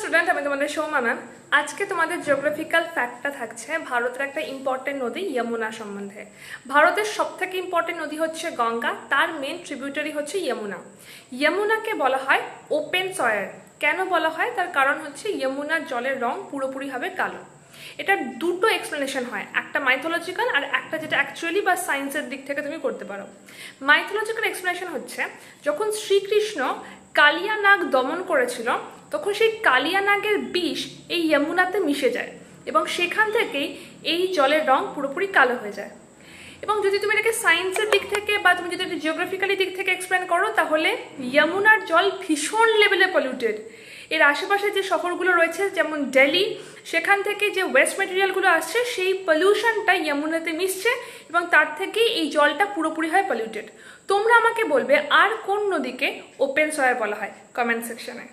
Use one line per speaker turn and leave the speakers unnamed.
Student, আমি তোমাদের Soumya ma'am. আজকে তোমাদের জিওগ্রাফিক্যাল ফ্যাক্টটা থাকছে ভারতের একটা ইম্পর্টেন্ট নদী যমুনা সম্বন্ধে। ভারতের সবথেকে ইম্পর্টেন্ট নদী হচ্ছে গঙ্গা, তার মেন ট্রিবিউটারি হচ্ছে যমুনা। যমুনাকে বলা হয় ওপেন সয়ার। কেন বলা হয়? তার কারণ হচ্ছে যমুনার জলের রং পুরোপুরিভাবে কালো। এটা দুটো এক্সপ্লেনেশন হয়, একটা মাইথোলজিক্যাল আর একটা যেটা অ্যাকচুয়ালি বা সায়েন্সের দিক থেকে তুমি করতে পারো। মাইথোলজিক্যাল এক্সপ্লেনেশন হচ্ছে যখন শ্রীকৃষ্ণ কালিয়া নাগ দমন করেছিল তখন সেই কালিয়া নাগের বিষ এই যমুনাতে মিশে যায় এবং সেখান থেকেই এই জলের রং পুরোপুরি কালো হয়ে যায়। এবং যদি তুমি এটাকে সায়েন্সের দিক থেকে বা তুমি যদি এটা জিওগ্রাফিক্যালি দিক থেকে এক্সপ্লেন করো তাহলে যমুনার জল ভীষণ লেভেলে পলিউটেড। এর আশেপাশে যে শহরগুলো রয়েছে যেমন দিল্লি, সেখান থেকে যে ওয়েস্ট মেটেরিয়ালগুলো আসছে সেই পলিউশনটা যমুনাতে মিশছে এবং তার থেকেই এই জলটা পুরোপুরি হয় পলিউটেড। তোমরা আমাকে বলবে আর কোন নদীকে ওপেন সয়ার বলা হয় কমেন্ট সেকশনে।